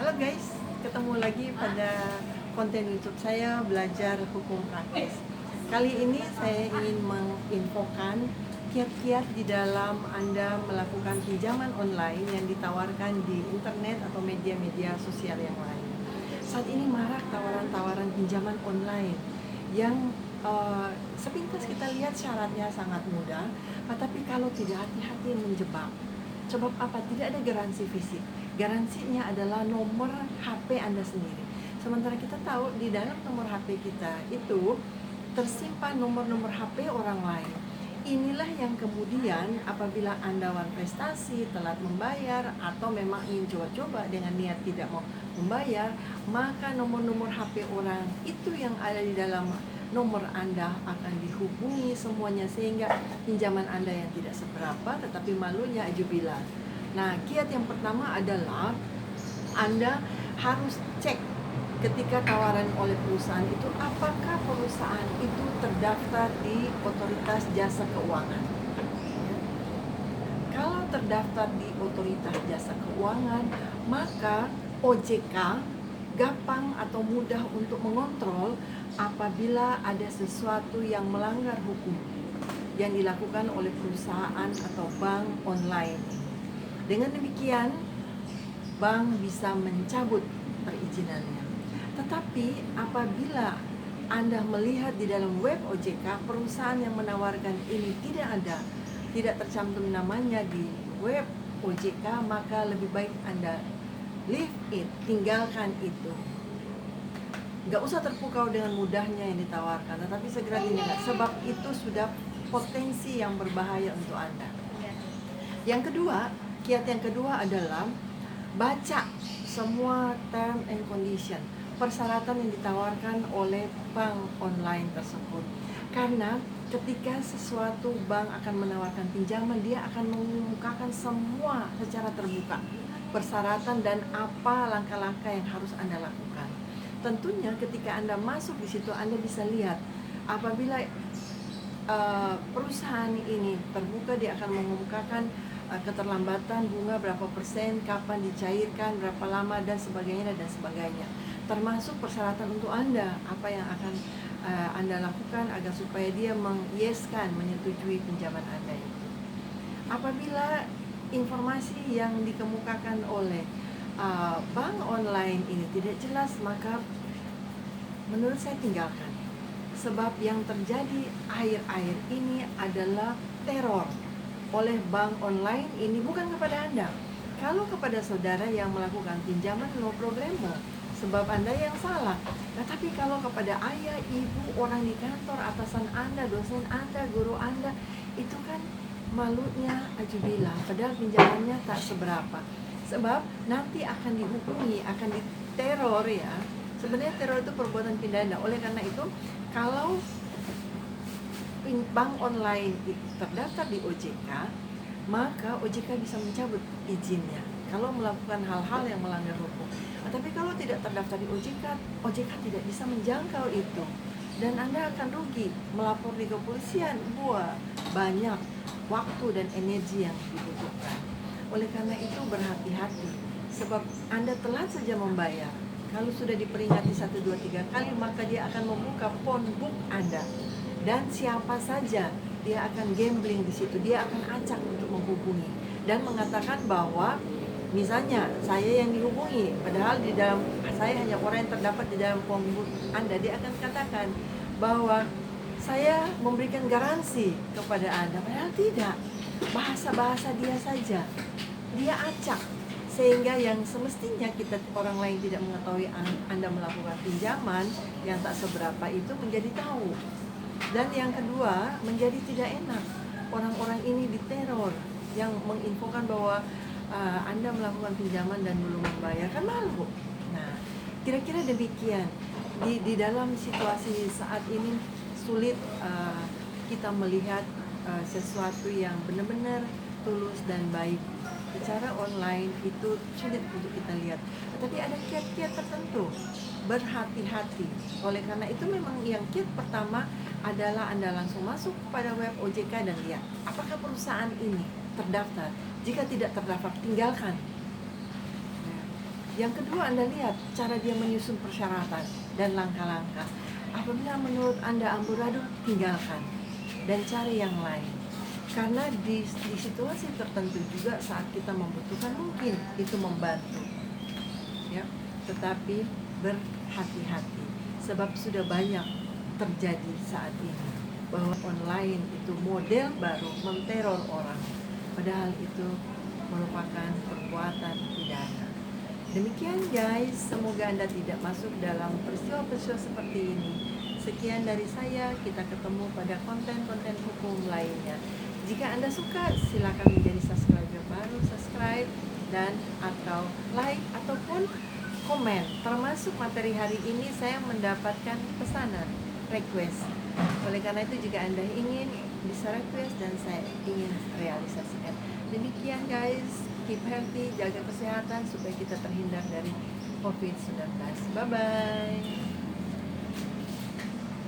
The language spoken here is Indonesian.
Halo guys, ketemu lagi pada konten YouTube saya belajar hukum praktis. Kali ini saya ingin menginfokan kiat-kiat di dalam Anda melakukan pinjaman online yang ditawarkan di internet atau media-media sosial yang lain. Saat ini marak tawaran-tawaran pinjaman online yang sepintas kita lihat syaratnya sangat mudah, tetapi kalau tidak hati-hati menjebak. Sebab apa? Tidak ada garansi fisik. Garansinya adalah nomor HP Anda sendiri. Sementara kita tahu di dalam nomor HP kita itu tersimpan nomor-nomor HP orang lain. Inilah yang kemudian apabila Anda wan prestasi, telat membayar, atau memang ingin coba-coba dengan niat tidak mau membayar, maka nomor-nomor HP orang itu yang ada di dalam nomor Anda akan dihubungi semuanya, sehingga pinjaman Anda yang tidak seberapa tetapi malunya ajubilah. Nah, kiat yang pertama adalah Anda harus cek ketika tawaran oleh perusahaan itu, apakah perusahaan itu terdaftar di Otoritas Jasa Keuangan. Kalau terdaftar di Otoritas Jasa Keuangan, maka OJK gampang atau mudah untuk mengontrol apabila ada sesuatu yang melanggar hukum yang dilakukan oleh perusahaan atau bank online. Dengan demikian, bank bisa mencabut perizinannya. Tetapi apabila Anda melihat di dalam web OJK perusahaan yang menawarkan ini tidak tercantum namanya di web OJK, maka lebih baik Anda leave it, tinggalkan itu. Nggak usah terpukau dengan mudahnya yang ditawarkan, tetapi segera tinggalkan, sebab itu sudah potensi yang berbahaya untuk Anda. Yang kedua, kiat yang kedua adalah baca semua term and condition, persyaratan yang ditawarkan oleh bank online tersebut. Karena ketika sesuatu bank akan menawarkan pinjaman, dia akan mengumumkakan semua secara terbuka persyaratan dan apa langkah-langkah yang harus Anda lakukan. Tentunya ketika Anda masuk di situ, Anda bisa lihat apabila perusahaan ini terbuka, dia akan mengumumkakan keterlambatan bunga berapa persen, kapan dicairkan, berapa lama, dan sebagainya dan sebagainya. Termasuk persyaratan untuk Anda, apa yang akan Anda lakukan agar supaya dia mengyeskan, menyetujui pinjaman Anda itu. Apabila informasi yang dikemukakan oleh bank online ini tidak jelas, maka menurut saya tinggalkan. Sebab yang terjadi akhir-akhir ini adalah teror oleh bank online ini, bukan kepada Anda. Kalau kepada saudara yang melakukan pinjaman, no problemo, sebab Anda yang salah. Nah, tapi kalau kepada ayah, ibu, orang di kantor, atasan Anda, dosen Anda, guru Anda, itu kan malunya ajubillah, padahal pinjamannya tak seberapa. Sebab nanti akan dihubungi, akan diteror ya. Sebenarnya teror itu perbuatan pidana. Oleh karena itu, kalau bank online itu terdaftar di OJK, maka OJK bisa mencabut izinnya kalau melakukan hal-hal yang melanggar hukum. Tapi kalau tidak terdaftar di OJK, OJK tidak bisa menjangkau itu, dan Anda akan rugi melapor di kepolisian. Banyak waktu dan energi yang dibutuhkan. Oleh karena itu berhati-hati, sebab Anda telat saja membayar. Kalau sudah diperingati 1, 2, 3 kali, maka dia akan membuka phone book Anda, dan siapa saja dia akan gambling di situ. Dia akan acak untuk menghubungi dan mengatakan bahwa misalnya saya yang dihubungi, padahal di dalam saya hanya orang yang terdapat di dalam phone book Anda. Dia akan katakan bahwa saya memberikan garansi kepada Anda, padahal tidak. Bahasa-bahasa dia saja, dia acak, sehingga yang semestinya kita orang lain tidak mengetahui Anda melakukan pinjaman yang tak seberapa itu menjadi tahu. Dan yang kedua, menjadi tidak enak, orang-orang ini diteror yang menginfokan bahwa Anda melakukan pinjaman dan belum membayar, kan malu. Nah, kira-kira demikian. Di dalam situasi saat ini sulit kita melihat sesuatu yang benar-benar tulus dan baik. Secara online itu sulit untuk kita lihat. Tetapi ada kiat-kiat tertentu. Berhati-hati. Oleh karena itu memang yang kiat pertama adalah Anda langsung masuk pada web OJK dan lihat apakah perusahaan ini terdaftar. Jika tidak terdaftar, tinggalkan. Yang kedua, Anda lihat cara dia menyusun persyaratan dan langkah-langkah. Apabila menurut Anda amburadul, tinggalkan dan cari yang lain. Karena di situasi tertentu juga saat kita membutuhkan mungkin itu membantu, ya. Tetapi berhati-hati, sebab sudah banyak terjadi saat ini bahwa online itu model baru menteror orang, padahal itu merupakan perbuatan pidana. Demikian guys, semoga Anda tidak masuk dalam peristiwa-peristiwa seperti ini. Sekian dari saya, kita ketemu pada konten-konten hukum lainnya. Jika Anda suka, silakan menjadi subscriber baru, subscribe dan atau like ataupun komen. Termasuk materi hari ini saya mendapatkan pesanan, request. Oleh karena itu jika Anda ingin, bisa request dan saya ingin realisasikan. Demikian guys, keep healthy, jaga kesehatan supaya kita terhindar dari COVID-19. Bye-bye.